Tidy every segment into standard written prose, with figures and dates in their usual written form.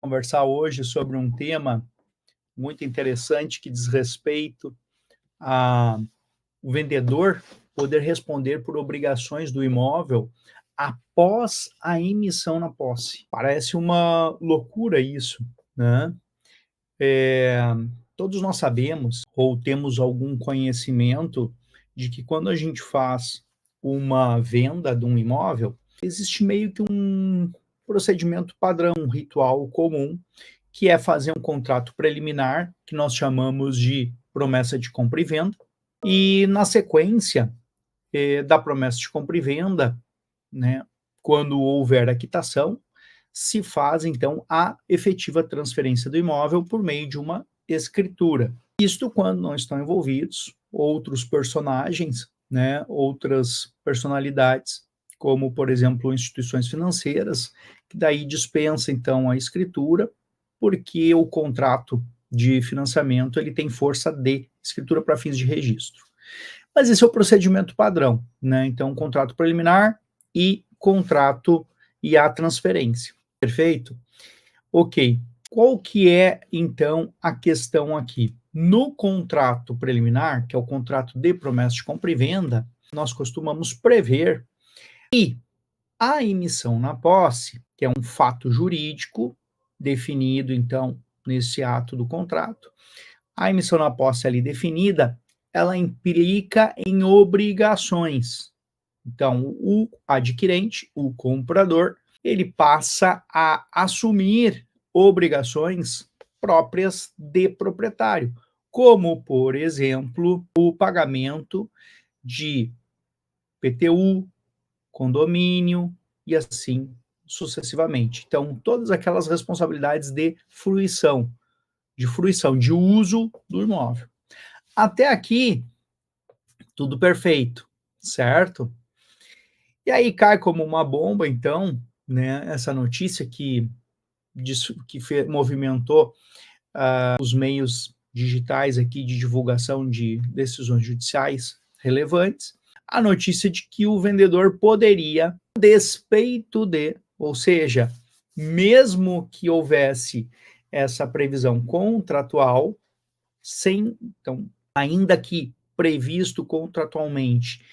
conversar hoje sobre um tema muito interessante que diz respeito a o vendedor poder responder por obrigações do imóvel após a emissão na posse. Parece uma loucura isso, né? Eh, Todos nós sabemos ou temos algum conhecimento de que quando a gente faz uma venda de um imóvel, existe meio que um procedimento padrão, um ritual comum, que é fazer um contrato preliminar, que nós chamamos de promessa de compra e venda, e na sequência da promessa de compra e venda, né, quando houver a quitação, se faz então a efetiva transferência do imóvel por meio de uma escritura. Isto quando não estão envolvidos outros personagens, né, outras personalidades, como por exemplo instituições financeiras, que daí dispensa então a escritura, porque o contrato de financiamento ele tem força de escritura para fins de registro. Mas esse é o procedimento padrão, né? Então, contrato preliminar e contrato e a transferência. Perfeito? Ok. Qual que é, então, a questão aqui? No contrato preliminar, que é o contrato de promessa de compra e venda, nós costumamos prever que a emissão na posse, que é um fato jurídico definido, então, nesse ato do contrato, a emissão na posse ali definida, ela implica em obrigações. Então, o adquirente, o comprador, ele passa a assumir obrigações próprias de proprietário, como, por exemplo, o pagamento de PTU, condomínio e assim sucessivamente. Então, todas aquelas responsabilidades de fruição, de uso do imóvel. Até aqui, tudo perfeito, certo? E aí cai como uma bomba, então, né, essa notícia que movimentou os meios digitais aqui de divulgação de decisões judiciais relevantes, a notícia de que o vendedor poderia, a despeito de, ou seja, mesmo que houvesse essa previsão contratual, então, ainda que previsto contratualmente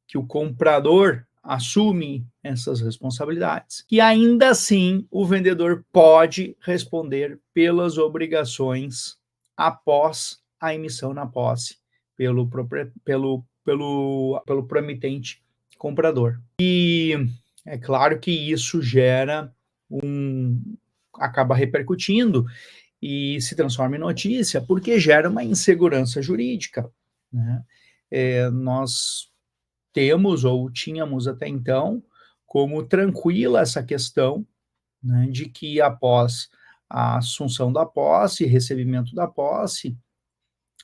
que o comprador assume essas responsabilidades, que ainda assim o vendedor pode responder pelas obrigações após a emissão na posse pelo promitente comprador. E é claro que isso acaba repercutindo e se transforma em notícia, porque gera uma insegurança jurídica, né? Nós temos ou tínhamos até então como tranquila essa questão, né, de que após a assunção da posse, recebimento da posse,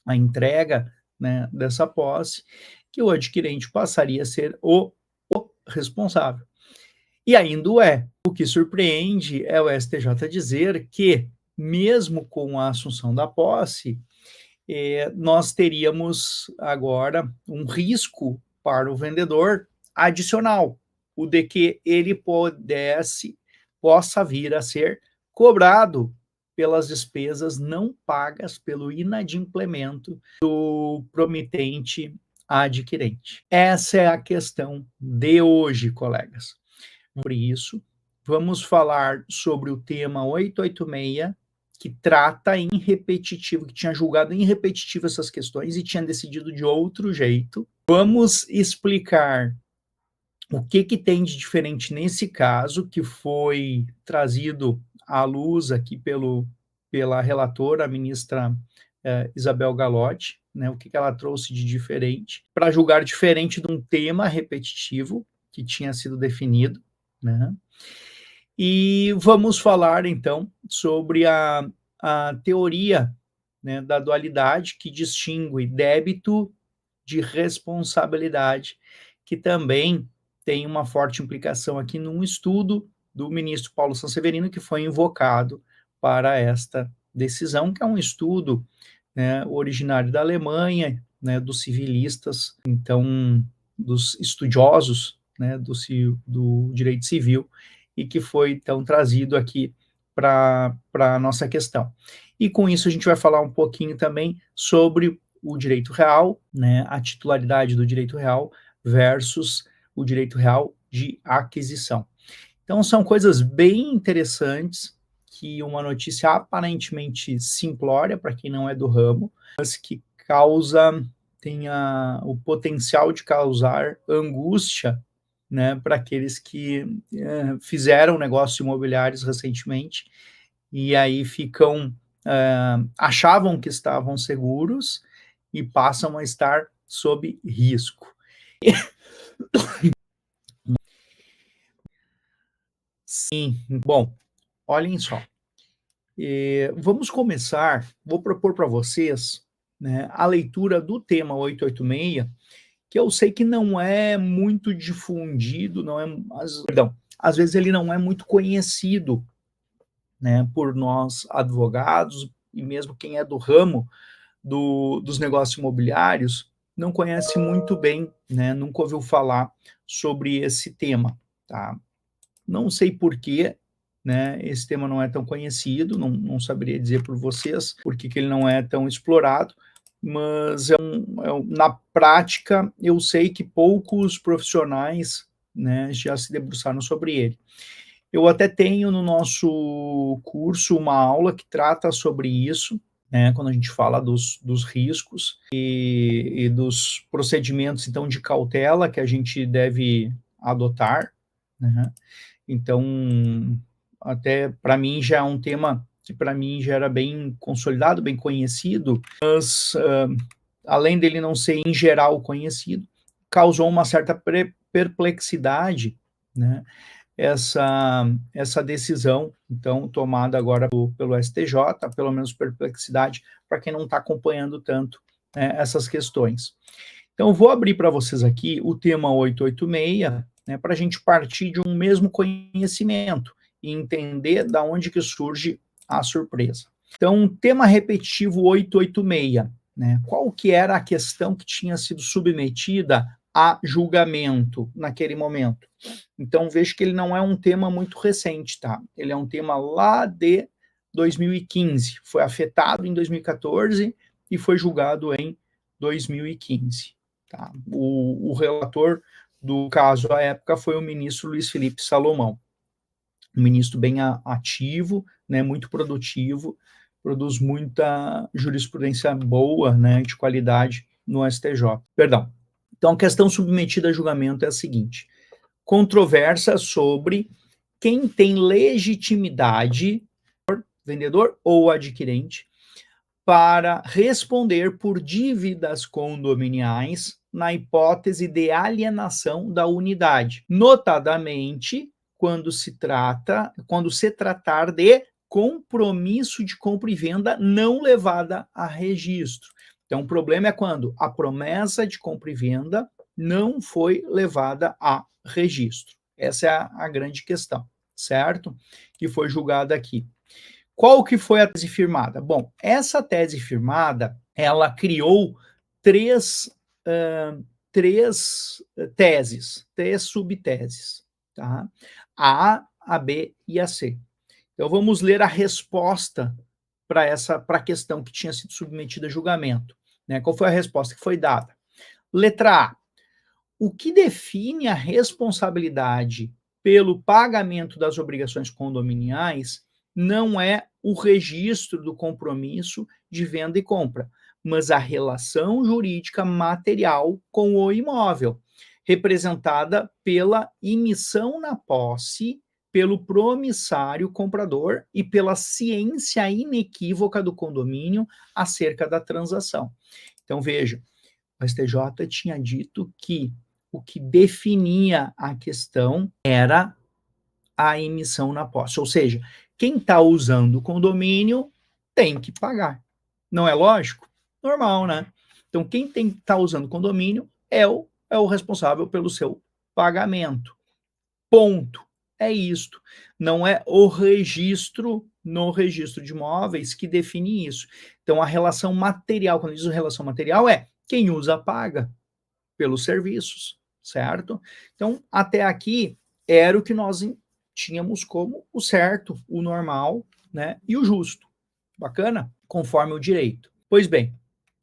a entrega, né, dessa posse, que o adquirente passaria a ser o responsável. E ainda é. O que surpreende é o STJ dizer que, mesmo com a assunção da posse, nós teríamos agora um risco para o vendedor adicional, o de que ele possa vir a ser cobrado pelas despesas não pagas pelo inadimplemento do promitente adquirente. Essa é a questão de hoje, colegas. Por isso, vamos falar sobre o tema 886, que trata em repetitivo, que tinha julgado em repetitivo essas questões e tinha decidido de outro jeito. Vamos explicar o que tem de diferente nesse caso, que foi trazido à luz aqui pela relatora, a ministra Isabel Galotti, né, o que ela trouxe de diferente, para julgar diferente de um tema repetitivo que tinha sido definido, né? E vamos falar, então, sobre a teoria, né, da dualidade que distingue débito de responsabilidade, que também tem uma forte implicação aqui num estudo do ministro Paulo Sanseverino, que foi invocado para esta decisão, que é um estudo, né, originário da Alemanha, né, dos civilistas, então, dos estudiosos, né, do direito civil, e que foi, então, trazido aqui para a nossa questão. E com isso a gente vai falar um pouquinho também sobre o direito real, né, a titularidade do direito real versus o direito real de aquisição. Então são coisas bem interessantes, que uma notícia aparentemente simplória para quem não é do ramo, mas que tem o potencial de causar angústia, né, para aqueles que fizeram negócios imobiliários recentemente e aí achavam que estavam seguros e passam a estar sob risco. Sim, bom, olhem só. Vamos começar, vou propor para vocês, né, a leitura do tema 886, que eu sei que não é muito difundido, às vezes ele não é muito conhecido, né, por nós advogados e mesmo quem é do ramo dos negócios imobiliários não conhece muito bem, né, nunca ouviu falar sobre esse tema, tá? Não sei por quê, né, esse tema não é tão conhecido, não saberia dizer por vocês por que ele não é tão explorado, mas na prática eu sei que poucos profissionais, né, já se debruçaram sobre ele. Eu até tenho no nosso curso uma aula que trata sobre isso, né, quando a gente fala dos riscos e dos procedimentos, então, de cautela que a gente deve adotar, né? Então, até para mim já é um tema que para mim já era bem consolidado, bem conhecido, mas além dele não ser em geral conhecido, causou uma certa perplexidade, né, essa decisão, então, tomada agora pelo STJ, pelo menos perplexidade, para quem não está acompanhando tanto, né, essas questões. Então, eu vou abrir para vocês aqui o tema 886, né, para a gente partir de um mesmo conhecimento e entender da onde que surge a surpresa. Então, tema repetitivo 886, né, qual que era a questão que tinha sido submetida a julgamento naquele momento? Então, vejo que ele não é um tema muito recente, tá? Ele é um tema lá de 2015, foi afetado em 2014 e foi julgado em 2015. Tá? O relator do caso à época foi o ministro Luiz Felipe Salomão, um ministro bem ativo, né, muito produtivo, produz muita jurisprudência boa, né, de qualidade no STJ. Perdão. Então, a questão submetida a julgamento é a seguinte: controvérsia sobre quem tem legitimidade, vendedor ou adquirente, para responder por dívidas condominiais na hipótese de alienação da unidade, notadamente quando se tratar de compromisso de compra e venda não levada a registro. Então, o problema é quando a promessa de compra e venda não foi levada a registro. Essa é a grande questão, certo? Que foi julgada aqui. Qual que foi a tese firmada? Bom, essa tese firmada, ela criou três subteses, tá? A, B e a C. Então, vamos ler a resposta para a questão que tinha sido submetida a julgamento, né? Qual foi a resposta que foi dada? Letra A. O que define a responsabilidade pelo pagamento das obrigações condominiais não é o registro do compromisso de venda e compra, mas a relação jurídica material com o imóvel, representada pela emissão na posse, pelo promissário comprador e pela ciência inequívoca do condomínio acerca da transação. Então, veja, o STJ tinha dito que o que definia a questão era a emissão na posse, ou seja, quem está usando o condomínio tem que pagar. Não é lógico? Normal, né? Então, quem está usando o condomínio é o responsável pelo seu pagamento. Ponto. É isto. Não é o registro no registro de imóveis que define isso. Então, a relação material, quando diz relação material, é quem usa paga pelos serviços, certo? Então, até aqui era o que nós tínhamos como o certo, o normal, né, e o justo. Bacana? Conforme o direito. Pois bem,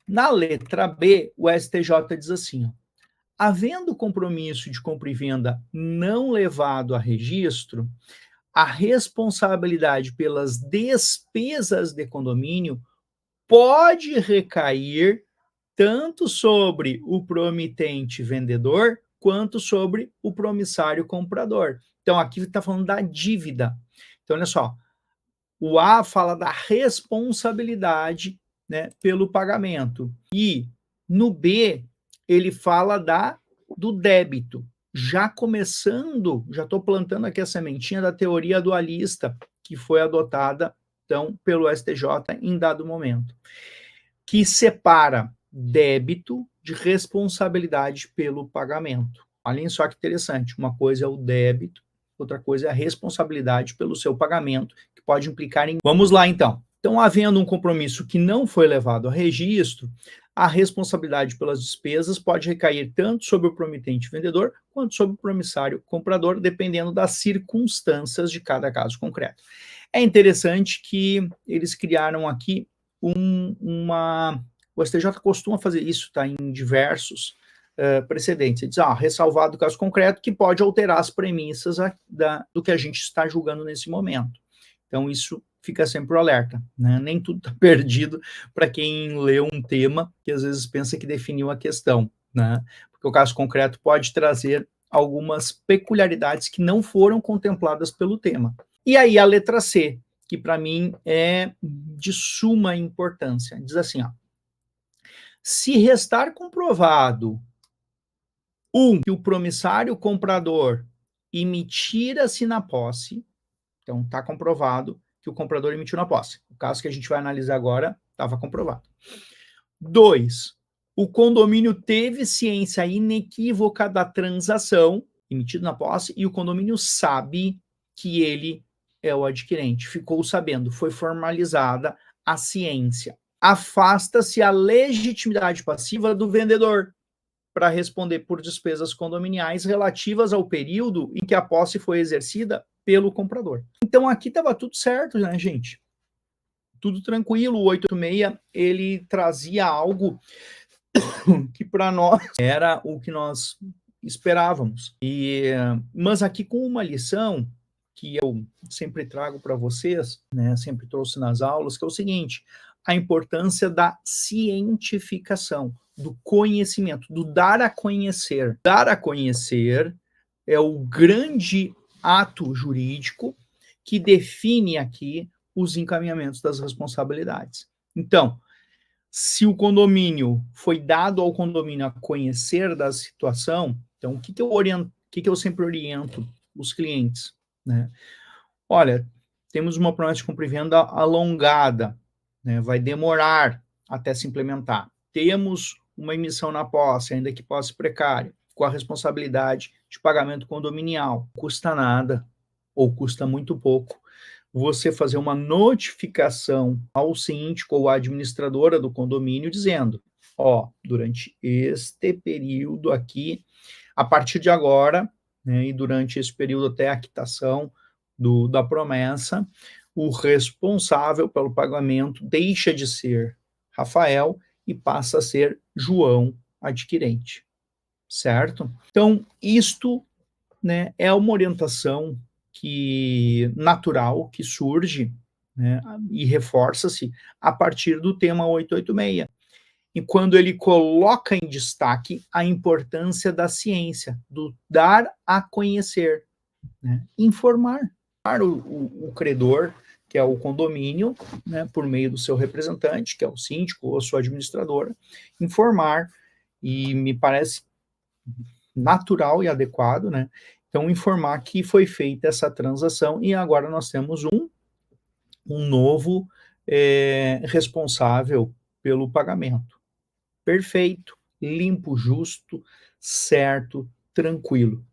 na letra B, o STJ diz assim, ó, havendo compromisso de compra e venda não levado a registro, a responsabilidade pelas despesas de condomínio pode recair tanto sobre o promitente vendedor quanto sobre o promissário comprador. Então, aqui está falando da dívida. Então, olha só, o A fala da responsabilidade, né, pelo pagamento. E no B, ele fala do débito. Já começando, já estou plantando aqui a sementinha da teoria dualista, que foi adotada, então, pelo STJ em dado momento, que separa débito de responsabilidade pelo pagamento. Olhem só que interessante, uma coisa é o débito, outra coisa é a responsabilidade pelo seu pagamento, que pode implicar em... Vamos lá, então. Então, havendo um compromisso que não foi levado a registro, a responsabilidade pelas despesas pode recair tanto sobre o promitente vendedor quanto sobre o promissário comprador, dependendo das circunstâncias de cada caso concreto. É interessante que eles criaram aqui o STJ costuma fazer isso, está em diversos precedentes. Ele diz, ressalvado o caso concreto, que pode alterar as premissas do que a gente está julgando nesse momento. Então, isso fica sempre o alerta, né? Nem tudo está perdido para quem lê um tema que às vezes pensa que definiu a questão, né? Porque o caso concreto pode trazer algumas peculiaridades que não foram contempladas pelo tema. E aí a letra C, que para mim é de suma importância. Diz assim, ó, se restar comprovado, que o promissário comprador emitira-se na posse, então está comprovado que o comprador emitiu na posse. O caso que a gente vai analisar agora estava comprovado. 2, o condomínio teve ciência inequívoca da transação emitida na posse e o condomínio sabe que ele é o adquirente, ficou sabendo, foi formalizada a ciência. Afasta-se a legitimidade passiva do vendedor para responder por despesas condominiais relativas ao período em que a posse foi exercida pelo comprador. Então, aqui estava tudo certo, né, gente? Tudo tranquilo. O 886, ele trazia algo que para nós era o que nós esperávamos. Mas aqui com uma lição que eu sempre trago para vocês, né, sempre trouxe nas aulas, que é o seguinte, a importância da cientificação, do conhecimento, do dar a conhecer. Dar a conhecer é o grande ato jurídico que define aqui os encaminhamentos das responsabilidades. Então, se o condomínio foi dado ao condomínio a conhecer da situação, então o que eu sempre oriento os clientes, né? Olha, temos uma promessa de compra e venda alongada, né? Vai demorar até se implementar. Temos uma emissão na posse, ainda que posse precária, com a responsabilidade de pagamento condominial. Custa nada, ou custa muito pouco, você fazer uma notificação ao síndico ou à administradora do condomínio dizendo, durante este período aqui, a partir de agora, né, e durante esse período até a quitação da promessa, o responsável pelo pagamento deixa de ser Rafael e passa a ser João, adquirente, certo? Então, isto, né, é uma orientação natural que surge, né, e reforça-se a partir do tema 886. E quando ele coloca em destaque a importância da ciência, do dar a conhecer, né, informar o credor, que é o condomínio, né, por meio do seu representante, que é o síndico ou a sua administradora, informar, e me parece natural e adequado, né? Então, informar que foi feita essa transação e agora nós temos um novo responsável pelo pagamento. Perfeito, limpo, justo, certo, tranquilo,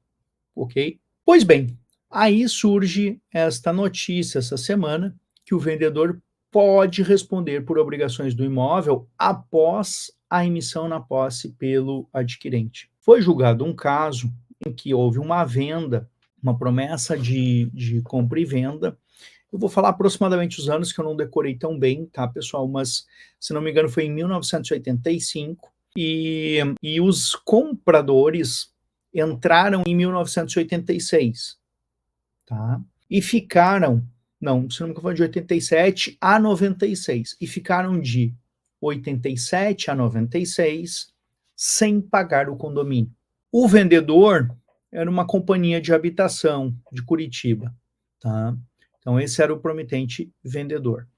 ok? Pois bem, aí surge esta notícia essa semana que o vendedor pode responder por obrigações do imóvel após a emissão na posse pelo adquirente. Foi julgado um caso em que houve uma venda uma promessa de compra e venda. Eu vou falar aproximadamente os anos que eu não decorei tão bem, tá, pessoal? Mas, se não me engano, foi em 1985 e os compradores entraram em 1986, tá? E ficaram, não, se não me engano, foi de 87 a 96 e ficaram de 87 a 96 sem pagar o condomínio. O vendedor era uma companhia de habitação de Curitiba, tá? Então, esse era o promitente vendedor.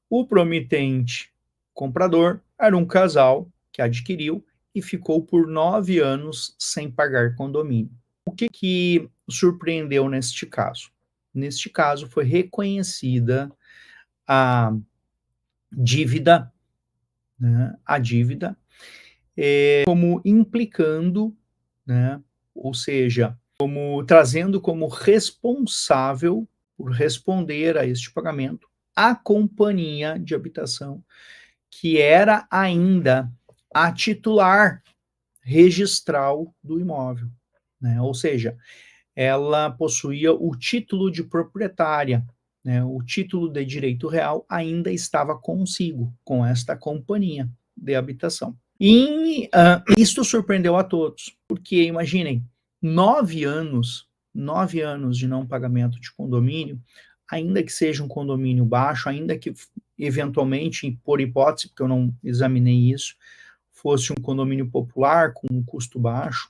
O promitente comprador era um casal que adquiriu e ficou por 9 anos sem pagar condomínio. O que surpreendeu neste caso? Neste caso, foi reconhecida a dívida, né, a dívida, como implicando, né, ou seja, como trazendo como responsável por responder a este pagamento a companhia de habitação, que era ainda a titular registral do imóvel, né? Ou seja, ela possuía o título de proprietária, né? O título de direito real ainda estava consigo, com esta companhia de habitação. E isto surpreendeu a todos, porque imaginem, 9 anos de não pagamento de condomínio, ainda que seja um condomínio baixo, ainda que eventualmente, por hipótese, porque eu não examinei isso, fosse um condomínio popular com um custo baixo,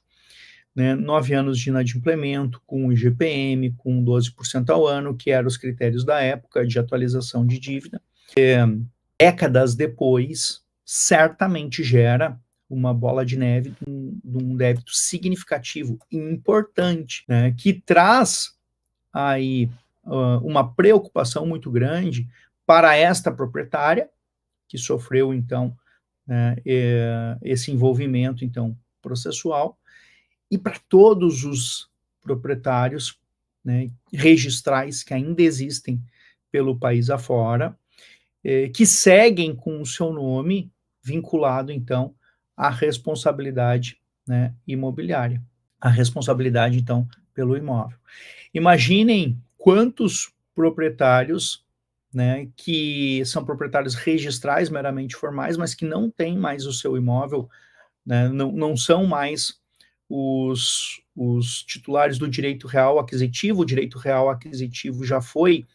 né, 9 anos de inadimplemento, com IGPM, com 12% ao ano, que eram os critérios da época de atualização de dívida. Décadas depois, certamente gera uma bola de neve de um débito significativo e importante, né, que traz aí uma preocupação muito grande para esta proprietária, que sofreu, então, né, esse envolvimento, então, processual, e para todos os proprietários, né, registrais que ainda existem pelo país afora, que seguem com o seu nome vinculado, então, à responsabilidade, né, imobiliária, a responsabilidade, então, pelo imóvel. Imaginem quantos proprietários, né, que são proprietários registrais meramente formais, mas que não têm mais o seu imóvel, né, não são mais os titulares do direito real aquisitivo, o direito real aquisitivo já foi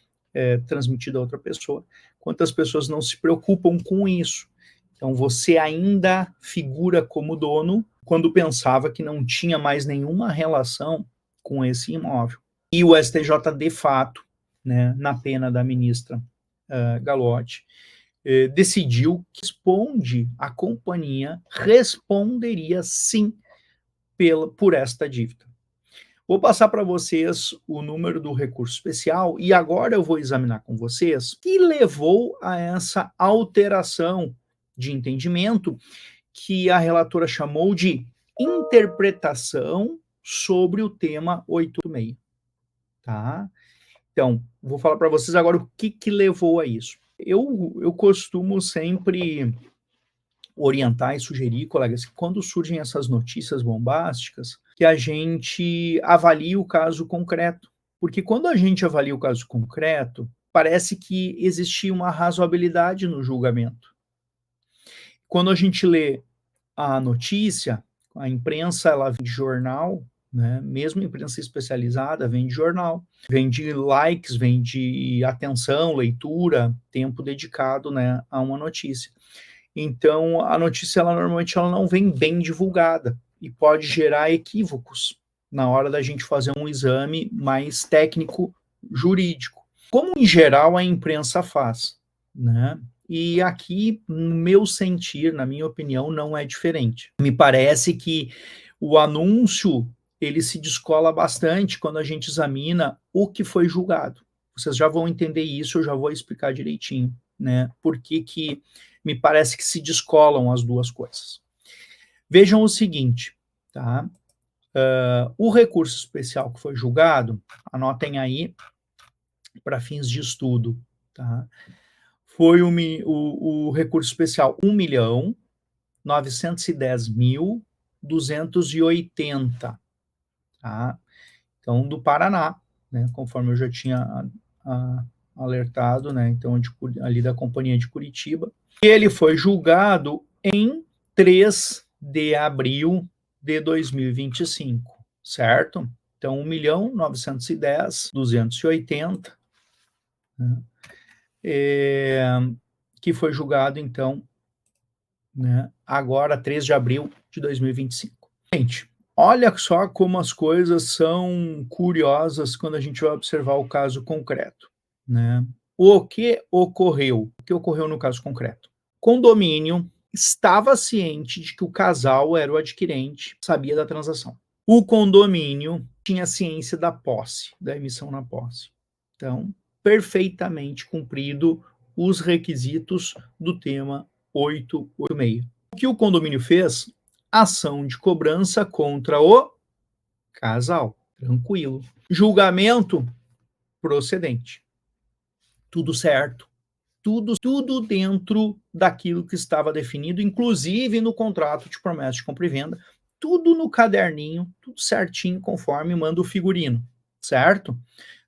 transmitido a outra pessoa. Quantas pessoas não se preocupam com isso? Então, você ainda figura como dono quando pensava que não tinha mais nenhuma relação com esse imóvel. E o STJ, de fato, né, na pena da ministra Galotti, decidiu que a companhia responderia sim por esta dívida. Vou passar para vocês o número do recurso especial e agora eu vou examinar com vocês o que levou a essa alteração de entendimento que a relatora chamou de interpretação sobre o tema 86, tá? Então, vou falar para vocês agora o que levou a isso. Eu costumo sempre orientar e sugerir, colegas, que quando surgem essas notícias bombásticas, que a gente avalie o caso concreto. Porque quando a gente avalia o caso concreto, parece que existia uma razoabilidade no julgamento. Quando a gente lê a notícia, a imprensa, ela vem de jornal, né? Mesmo imprensa especializada, vem de jornal, vem de likes, vem de atenção, leitura, tempo dedicado, né, a uma notícia. Então, a notícia, normalmente, ela não vem bem divulgada e pode gerar equívocos na hora da gente fazer um exame mais técnico jurídico, como em geral a imprensa faz, né? E aqui, no meu sentir, na minha opinião, não é diferente. Me parece que o anúncio ele se descola bastante quando a gente examina o que foi julgado. Vocês já vão entender isso, eu já vou explicar direitinho, né? Por que me parece que se descolam as duas coisas. Vejam o seguinte, tá? O recurso especial que foi julgado, anotem aí para fins de estudo, tá? Foi o recurso especial 1.910.280, tá? então do Paraná, né, conforme eu já tinha alertado, né, então ali da Companhia de Curitiba. Ele foi julgado em 3 de abril de 2025, certo? Então, 1.910.280, né, que foi julgado, então, né, agora, 3 de abril de 2025. Gente, olha só como as coisas são curiosas quando a gente vai observar o caso concreto, né? O que ocorreu? O que ocorreu no caso concreto? Condomínio estava ciente de que o casal era o adquirente, sabia da transação. O condomínio tinha ciência da posse, da emissão na posse. Então, perfeitamente cumprido os requisitos do tema 886. O que o condomínio fez? Ação de cobrança contra o casal. Tranquilo. Julgamento procedente. Tudo certo. Tudo dentro daquilo que estava definido, inclusive no contrato de promessa de compra e venda, tudo no caderninho, tudo certinho, conforme manda o figurino, certo?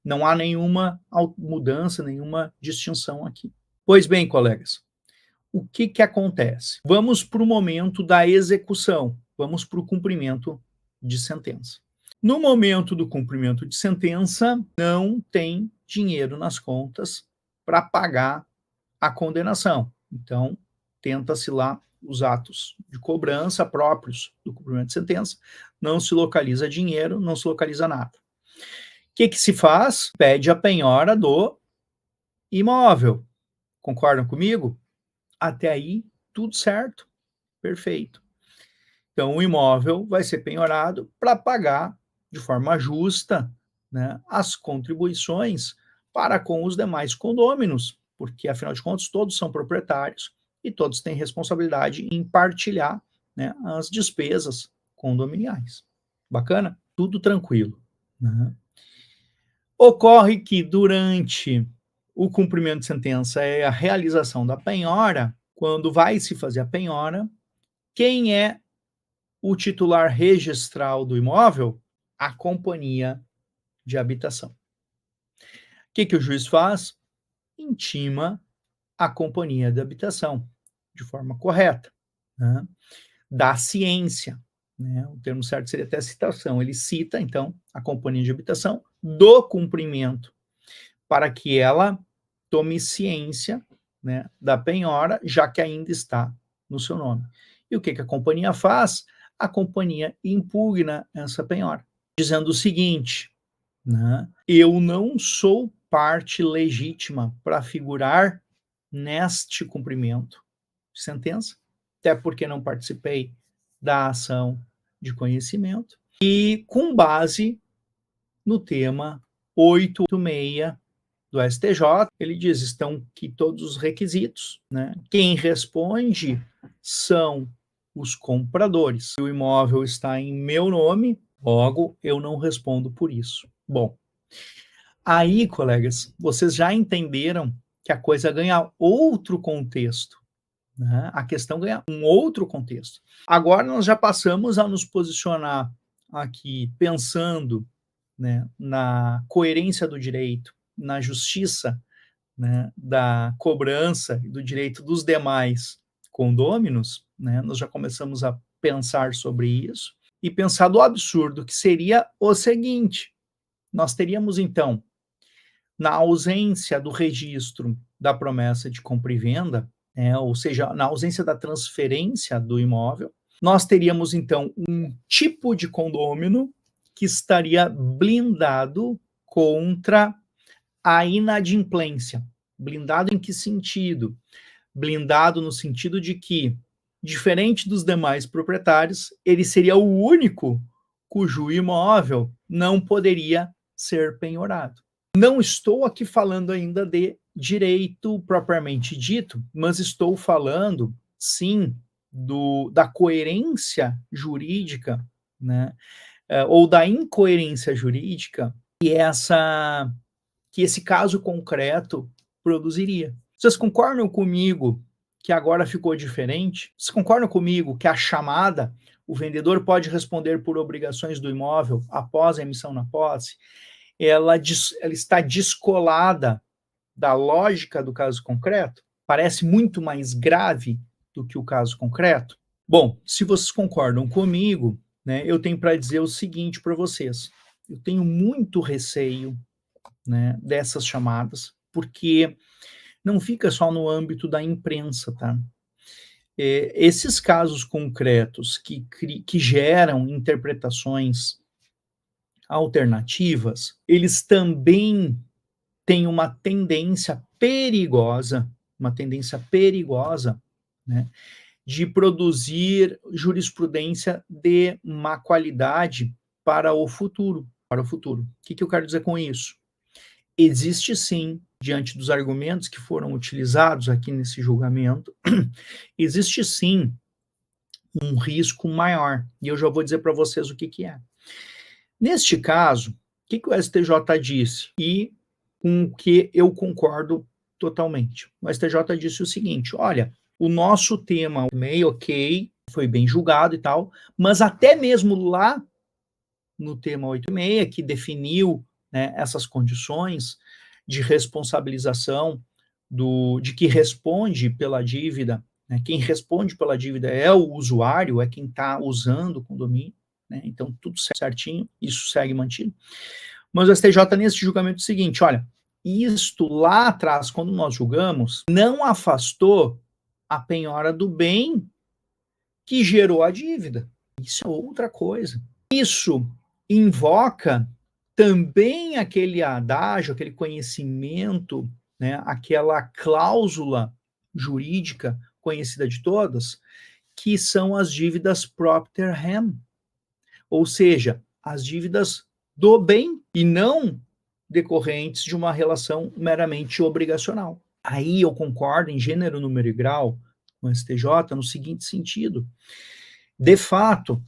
Não há nenhuma mudança, nenhuma distinção aqui. Pois bem, colegas, o que acontece? Vamos para o momento da execução, vamos para o cumprimento de sentença. No momento do cumprimento de sentença, não tem dinheiro nas contas para pagar a condenação. Então, tenta-se lá os atos de cobrança próprios do cumprimento de sentença, não se localiza dinheiro, não se localiza nada. O que se faz? Pede a penhora do imóvel. Concordam comigo? Até aí, tudo certo, perfeito. Então, o imóvel vai ser penhorado para pagar de forma justa, né, as contribuições para com os demais condôminos, porque, afinal de contas, todos são proprietários e todos têm responsabilidade em partilhar, né, as despesas condominiais. Bacana? Tudo tranquilo, né? Ocorre que, durante o cumprimento de sentença e a realização da penhora, quando vai se fazer a penhora, quem é o titular registral do imóvel? A companhia de habitação. O que o juiz faz? Intima a companhia de habitação de forma correta, né? Dá ciência, né? O termo certo seria até citação. Ele cita, então, a companhia de habitação do cumprimento para que ela tome ciência, né, da penhora, já que ainda está no seu nome. E o que a companhia faz? A companhia impugna essa penhora, dizendo o seguinte, né, eu não sou parte legítima para figurar neste cumprimento de sentença, até porque não participei da ação de conhecimento, e com base no tema 886 do STJ, ele diz, estão aqui todos os requisitos, né? Quem responde são os compradores. O imóvel está em meu nome, logo eu não respondo por isso. Bom, aí, colegas, vocês já entenderam que a coisa ganha outro contexto, né? A questão ganha um outro contexto. Agora nós já passamos a nos posicionar aqui pensando, né, na coerência do direito, na justiça, né, da cobrança e do direito dos demais condôminos, né, nós já começamos a pensar sobre isso e pensar do absurdo que seria o seguinte: nós teríamos então, na ausência do registro da promessa de compra e venda, ou seja, na ausência da transferência do imóvel, nós teríamos então um tipo de condômino que estaria blindado contra a inadimplência. Blindado em que sentido? Blindado no sentido de que, diferente dos demais proprietários, ele seria o único cujo imóvel não poderia ser penhorado. Não estou aqui falando ainda de direito propriamente dito, mas estou falando, sim, da coerência jurídica, né, ou da incoerência jurídica que esse caso concreto produziria. Vocês concordam comigo que agora ficou diferente? Vocês concordam comigo que a chamada, o vendedor pode responder por obrigações do imóvel após a emissão na posse, ela está descolada da lógica do caso concreto? Parece muito mais grave do que o caso concreto? Bom, se vocês concordam comigo, né, eu tenho para dizer o seguinte para vocês. Eu tenho muito receio, né, dessas chamadas, porque não fica só no âmbito da imprensa, tá? Esses casos concretos que geram interpretações alternativas, eles também têm uma tendência perigosa, né, de produzir jurisprudência de má qualidade para o futuro. O que eu quero dizer com isso? Existe sim, diante dos argumentos que foram utilizados aqui nesse julgamento, existe sim um risco maior. E eu já vou dizer para vocês o que é. Neste caso, o que o STJ disse? E com o que eu concordo totalmente. O STJ disse o seguinte: olha, o nosso tema meio ok, foi bem julgado e tal, mas até mesmo lá no tema 86, que definiu, né, essas condições de responsabilização de que responde pela dívida, né, quem responde pela dívida é o usuário, é quem está usando o condomínio, né, então tudo certinho, isso segue mantido. Mas o STJ nesse julgamento é o seguinte: olha, isto lá atrás, quando nós julgamos, não afastou a penhora do bem que gerou a dívida. Isso é outra coisa. Isso invoca também aquele adágio, aquele conhecimento, né, aquela cláusula jurídica conhecida de todas, que são as dívidas propter rem, ou seja, as dívidas do bem e não decorrentes de uma relação meramente obrigacional. Aí eu concordo em gênero, número e grau com o STJ no seguinte sentido: de fato,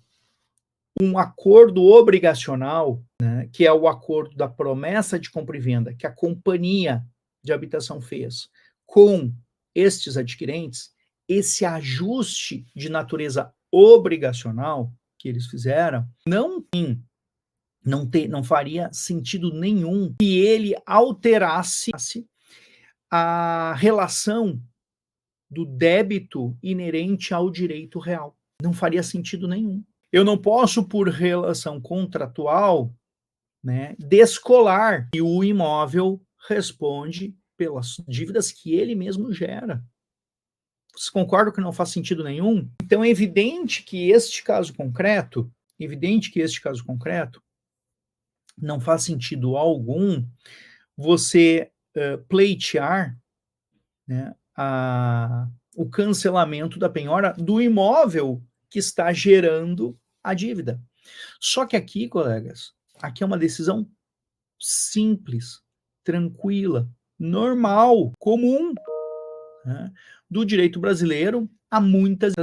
um acordo obrigacional, né, que é o acordo da promessa de compra e venda que a companhia de habitação fez com estes adquirentes, esse ajuste de natureza obrigacional que eles fizeram, não faria sentido nenhum que ele alterasse a relação do débito inerente ao direito real. Não faria sentido nenhum. Eu não posso, por relação contratual, né, descolar que o imóvel responde pelas dívidas que ele mesmo gera. Vocês concordam que não faz sentido nenhum? Então é evidente que este caso concreto, não faz sentido algum você pleitear, né, o cancelamento da penhora do imóvel que está gerando a dívida. Só que aqui, colegas, aqui é uma decisão simples, tranquila, normal, comum, né, do direito brasileiro há muitas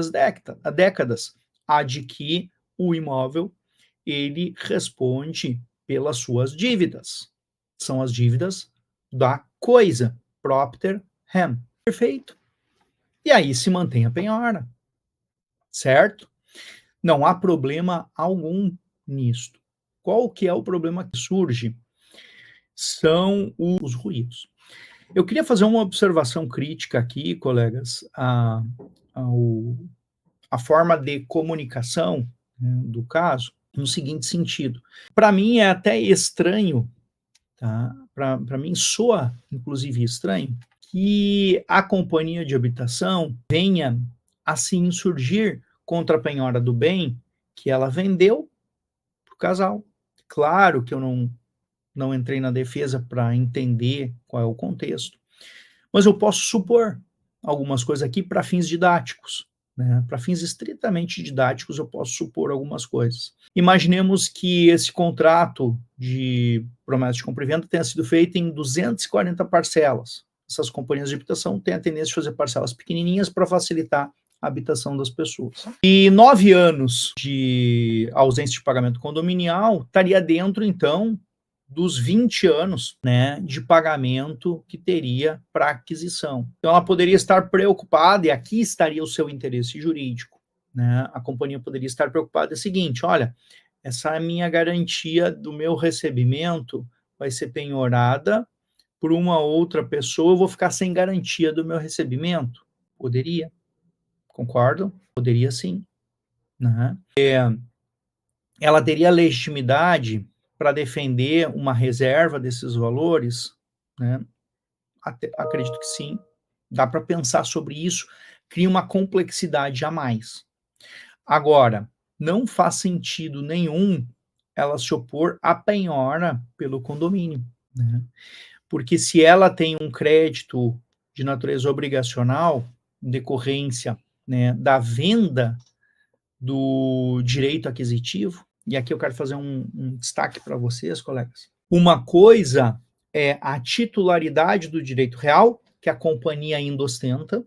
décadas, a de que o imóvel ele responde pelas suas dívidas. São as dívidas da coisa, propter rem. Perfeito. E aí se mantém a penhora, certo? Não há problema algum nisto. Qual que é o problema que surge? São os ruídos. Eu queria fazer uma observação crítica aqui, colegas, a forma de comunicação, né, do caso, no seguinte sentido. Para mim é até estranho, tá? Para mim soa, inclusive, estranho, que a companhia de habitação venha a se insurgir contra a penhora do bem que ela vendeu para o casal. Claro que eu não entrei na defesa para entender qual é o contexto, mas eu posso supor algumas coisas aqui para fins didáticos, né? Para fins estritamente didáticos, eu posso supor algumas coisas. Imaginemos que esse contrato de promessa de compra e venda tenha sido feito em 240 parcelas. Essas companhias de habitação têm a tendência de fazer parcelas pequenininhas para facilitar a habitação das pessoas. E 9 anos de ausência de pagamento condominial estaria dentro, então, dos 20 anos, né, de pagamento que teria para aquisição. Então, ela poderia estar preocupada, e aqui estaria o seu interesse jurídico, né? A companhia poderia estar preocupada, é o seguinte, olha, essa é a minha garantia do meu recebimento vai ser penhorada por uma outra pessoa, eu vou ficar sem garantia do meu recebimento? Poderia, concordo? Poderia sim, né? Ela teria legitimidade para defender uma reserva desses valores, né? Acredito que sim. Dá para pensar sobre isso, cria uma complexidade a mais. Agora, não faz sentido nenhum ela se opor à penhora pelo condomínio, né? Porque se ela tem um crédito de natureza obrigacional, em decorrência, né, da venda do direito aquisitivo, e aqui eu quero fazer um destaque para vocês, colegas. Uma coisa é a titularidade do direito real, que a companhia ainda ostenta,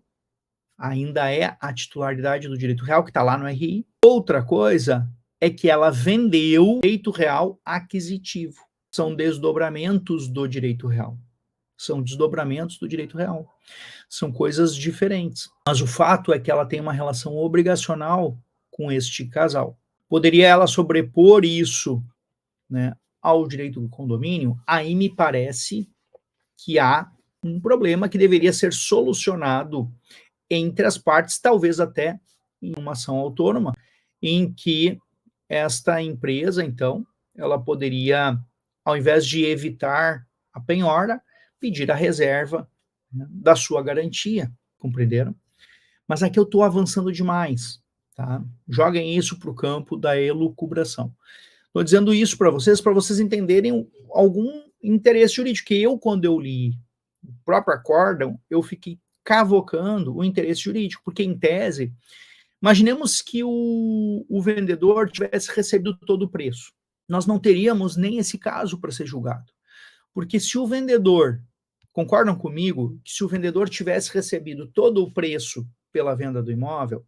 ainda é a titularidade do direito real, que está lá no RI. Outra coisa é que ela vendeu o direito real aquisitivo. São desdobramentos do direito real. São desdobramentos do direito real. São coisas diferentes. Mas o fato é que ela tem uma relação obrigacional com este casal. Poderia ela sobrepor isso, né, ao direito do condomínio? Aí me parece que há um problema que deveria ser solucionado entre as partes, talvez até em uma ação autônoma, em que esta empresa, então, ela poderia, ao invés de evitar a penhora, pedir a reserva, né, da sua garantia, compreenderam? Mas aqui eu estou avançando demais, tá? Joguem isso para o campo da elucubração. Estou dizendo isso para vocês entenderem algum interesse jurídico, que eu, quando eu li o próprio acórdão, eu fiquei cavocando o interesse jurídico, porque em tese, imaginemos que o vendedor tivesse recebido todo o preço. Nós não teríamos nem esse caso para ser julgado. Porque se o vendedor, concordam comigo, que se o vendedor tivesse recebido todo o preço pela venda do imóvel,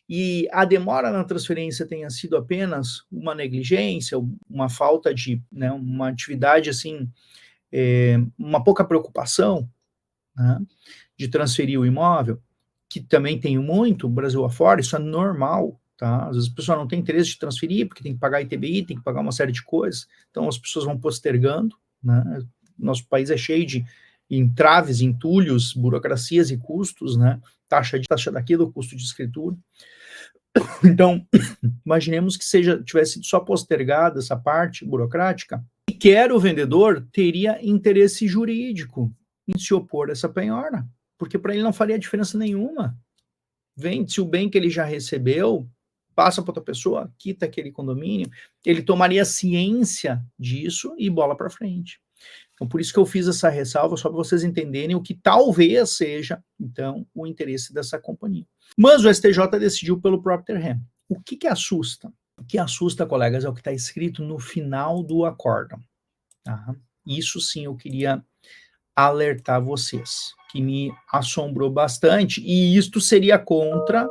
e a demora na transferência tenha sido apenas uma negligência, uma falta de, né, uma atividade assim, uma pouca preocupação, né, de transferir o imóvel, que também tem muito, Brasil afora, isso é normal, tá? Às vezes a pessoa não tem interesse de transferir, porque tem que pagar ITBI, tem que pagar uma série de coisas, então as pessoas vão postergando, né? Nosso país é cheio de entraves, entulhos, burocracias e custos, né? Taxa daquilo, custo de escritura. Então, imaginemos que tivesse sido só postergada essa parte burocrática, e quer o vendedor teria interesse jurídico em se opor a essa penhora, porque para ele não faria diferença nenhuma. Vende-se o bem que ele já recebeu, passa para outra pessoa, quita aquele condomínio, ele tomaria ciência disso e bola para frente. Então, por isso que eu fiz essa ressalva, só para vocês entenderem o que talvez seja, então, o interesse dessa companhia. Mas o STJ decidiu pelo próprio terreno. O que assusta? O que assusta, colegas, é o que está escrito no final do acórdão. Tá? Isso sim eu queria alertar vocês, que me assombrou bastante, e isto seria contra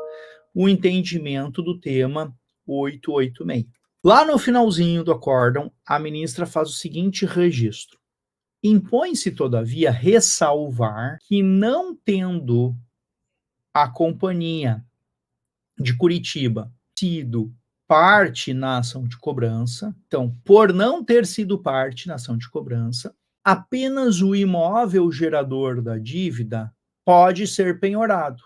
o entendimento do tema 886. Lá no finalzinho do acórdão, a ministra faz o seguinte registro. Impõe-se, todavia, ressalvar que, não tendo a companhia de Curitiba sido parte na ação de cobrança, então, por não ter sido parte na ação de cobrança, apenas o imóvel gerador da dívida pode ser penhorado,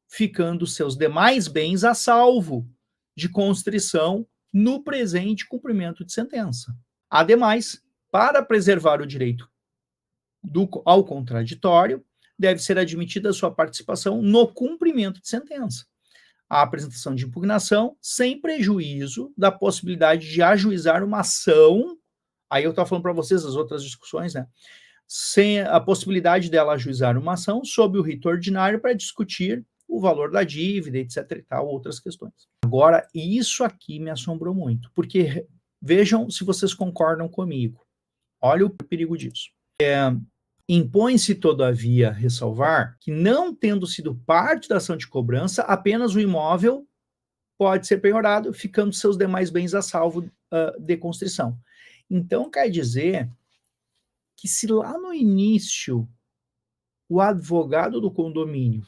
ficando seus demais bens a salvo de constrição no presente cumprimento de sentença. Ademais, para preservar o direito ao contraditório, deve ser admitida a sua participação no cumprimento de sentença. A apresentação de impugnação sem prejuízo da possibilidade de ajuizar uma ação. Aí eu estava falando para vocês das outras discussões, né? Sem a possibilidade dela ajuizar uma ação sob o rito ordinário para discutir o valor da dívida, etc. e tal, outras questões. Agora, isso aqui me assombrou muito, porque vejam se vocês concordam comigo. Olha o perigo disso. Impõe-se, todavia, ressalvar que, não tendo sido parte da ação de cobrança, apenas o imóvel pode ser penhorado, ficando seus demais bens a salvo de constrição. Então, quer dizer que se lá no início o advogado do condomínio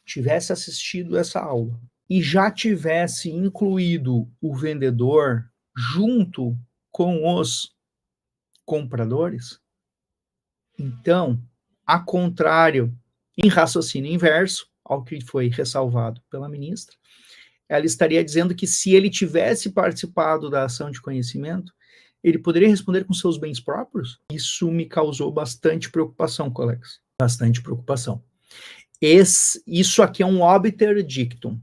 tivesse assistido essa aula e já tivesse incluído o vendedor junto com os compradores, então, a contrário, em raciocínio inverso ao que foi ressalvado pela ministra, ela estaria dizendo que se ele tivesse participado da ação de conhecimento, ele poderia responder com seus bens próprios? Isso me causou bastante preocupação, colegas. Bastante preocupação. Isso aqui é um obiter dictum. O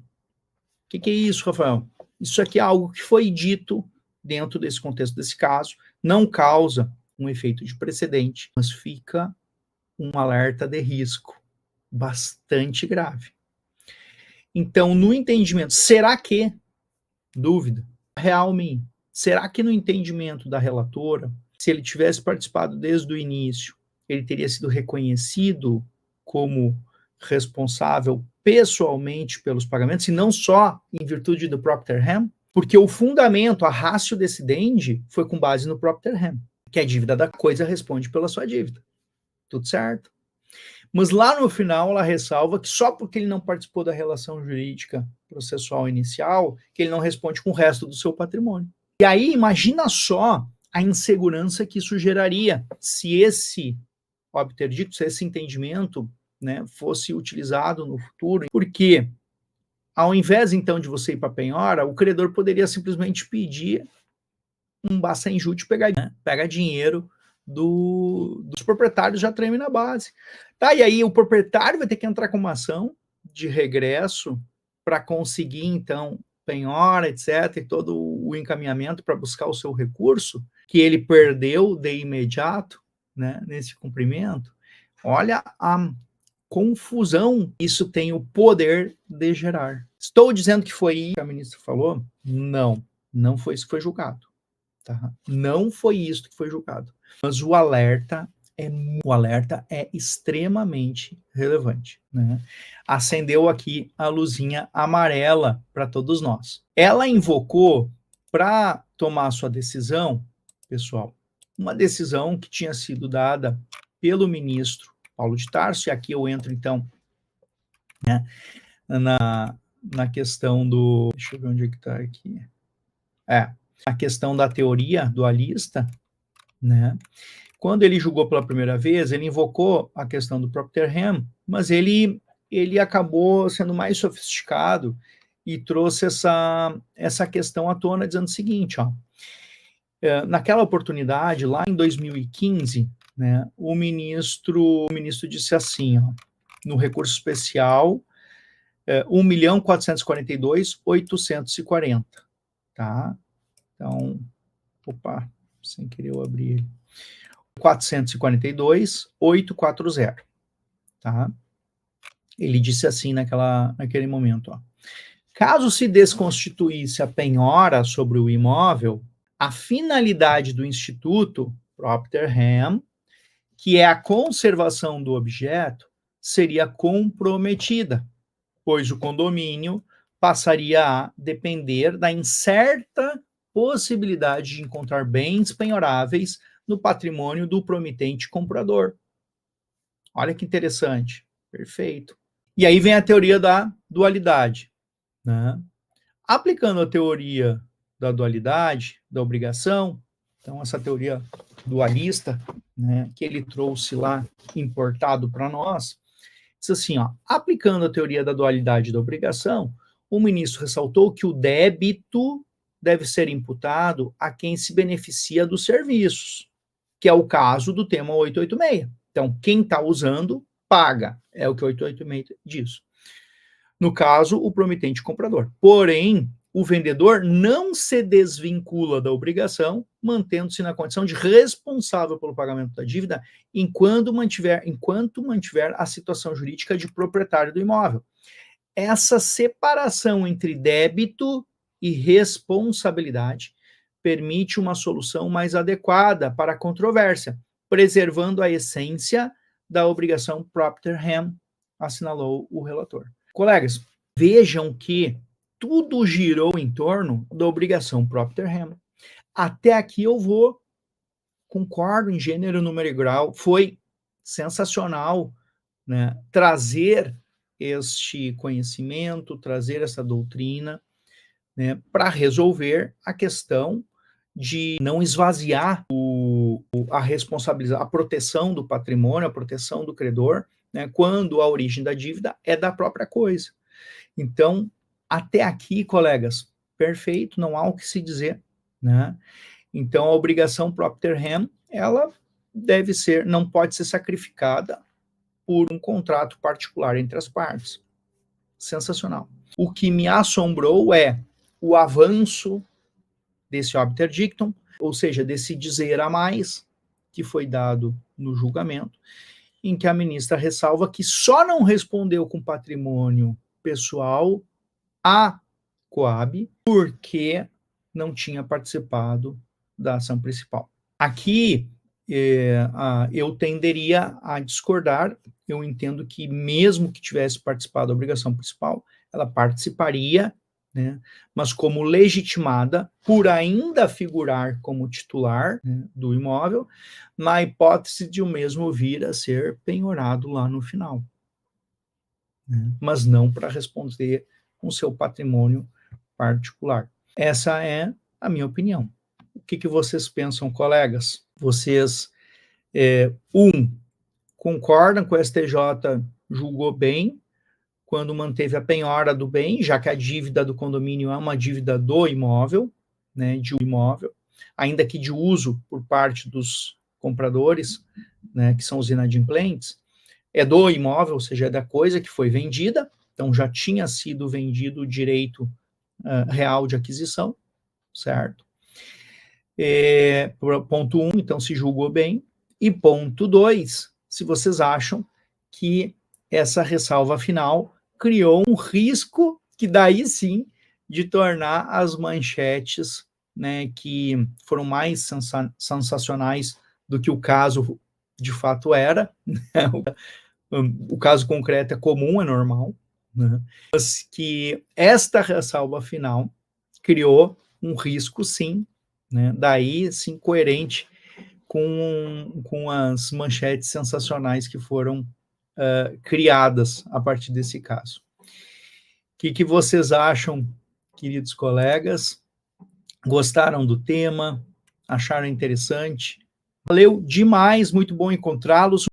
que é isso, Rafael? Isso aqui é algo que foi dito dentro desse contexto desse caso, não causa um efeito de precedente, mas fica um alerta de risco bastante grave. Então, no entendimento, será que, dúvida, realmente, será que no entendimento da relatora, se ele tivesse participado desde o início, ele teria sido reconhecido como responsável pessoalmente pelos pagamentos, e não só em virtude do Propter Rem? Porque o fundamento, a ratio decidendi, foi com base no Propter Rem, que a dívida da coisa responde pela sua dívida. Tudo certo? Mas lá no final ela ressalva que só porque ele não participou da relação jurídica processual inicial, que ele não responde com o resto do seu patrimônio. E aí imagina só a insegurança que isso geraria se esse obter dictum, se esse entendimento, né, fosse utilizado no futuro, porque ao invés então de você ir para a penhora, o credor poderia simplesmente pedir um basta injútil pegar, né, pega dinheiro dos proprietários já treme na base. Tá, e aí o proprietário vai ter que entrar com uma ação de regresso para conseguir, então, penhora, etc., e todo o encaminhamento para buscar o seu recurso, que ele perdeu de imediato, né, nesse cumprimento. Olha a confusão isso tem o poder de gerar. Estou dizendo que foi isso que a ministra falou? Não, não foi isso que foi julgado. Tá? Não foi isso que foi julgado. Mas o alerta é extremamente relevante. Né? Acendeu aqui a luzinha amarela para todos nós. Ela invocou, para tomar sua decisão, pessoal, uma decisão que tinha sido dada pelo ministro Paulo de Tarso, e aqui eu entro, então, né, na questão do... Deixa eu ver onde é que está aqui. A questão da teoria dualista, né? Quando ele julgou pela primeira vez, ele invocou a questão do Propter Rem, mas ele acabou sendo mais sofisticado e trouxe essa questão à tona, dizendo o seguinte, ó, naquela oportunidade, lá em 2015, né, o ministro disse assim, ó, no recurso especial, 1.442.840, tá? Então, opa, sem querer eu abrir ele. 442.840, tá? Ele disse assim naquele momento, ó. Caso se desconstituísse a penhora sobre o imóvel, a finalidade do Instituto Propter Rem, que é a conservação do objeto, seria comprometida, pois o condomínio passaria a depender da incerta possibilidade de encontrar bens penhoráveis no patrimônio do promitente comprador. Olha que interessante. Perfeito. E aí vem a teoria da dualidade. Né? Aplicando a teoria da dualidade, da obrigação, então essa teoria dualista, né, que ele trouxe lá, importado para nós, diz assim, ó, aplicando a teoria da dualidade da obrigação, o ministro ressaltou que o débito deve ser imputado a quem se beneficia dos serviços, que é o caso do tema 886. Então, quem está usando, paga. É o que o 886 diz. No caso, o promitente comprador. Porém, o vendedor não se desvincula da obrigação, mantendo-se na condição de responsável pelo pagamento da dívida enquanto mantiver a situação jurídica de proprietário do imóvel. Essa separação entre débito e responsabilidade permite uma solução mais adequada para a controvérsia, preservando a essência da obrigação Propter Rem, assinalou o relator. Colegas, vejam que tudo girou em torno da obrigação Propter Rem. Até aqui eu vou concordo em gênero, número e grau, foi sensacional, né, trazer este conhecimento, trazer essa doutrina, né, para resolver a questão de não esvaziar a responsabilidade, a proteção do patrimônio, a proteção do credor, né, quando a origem da dívida é da própria coisa. Então, até aqui, colegas, perfeito, não há o que se dizer, né? Então, a obrigação propter rem, ela deve ser, não pode ser sacrificada por um contrato particular entre as partes. Sensacional. O que me assombrou é o avanço desse obter dictum, ou seja, desse dizer a mais que foi dado no julgamento, em que a ministra ressalva que só não respondeu com patrimônio pessoal a Coab porque não tinha participado da ação principal. Aqui eu tenderia a discordar. Eu entendo que mesmo que tivesse participado da obrigação principal, ela participaria, né, mas como legitimada por ainda figurar como titular, né, do imóvel, na hipótese de o mesmo vir a ser penhorado lá no final, né, mas não para responder com seu patrimônio particular. Essa é a minha opinião. O que vocês pensam, colegas? Vocês, concordam com o STJ julgou bem quando manteve a penhora do bem, já que a dívida do condomínio é uma dívida do imóvel, né, de um imóvel, ainda que de uso por parte dos compradores, né, que são os inadimplentes, é do imóvel, ou seja, é da coisa que foi vendida, então já tinha sido vendido o direito real de aquisição, certo? Ponto 1, então se julgou bem. E ponto 2, se vocês acham que essa ressalva final criou um risco que daí sim de tornar as manchetes, né, que foram mais sensacionais do que o caso de fato era, né? O caso concreto é comum, é normal, né? Mas que esta ressalva final criou um risco, sim, né? Daí, sim, coerente com as manchetes sensacionais que foram criadas a partir desse caso. O que vocês acham, queridos colegas? Gostaram do tema? Acharam interessante? Valeu demais, muito bom encontrá-los.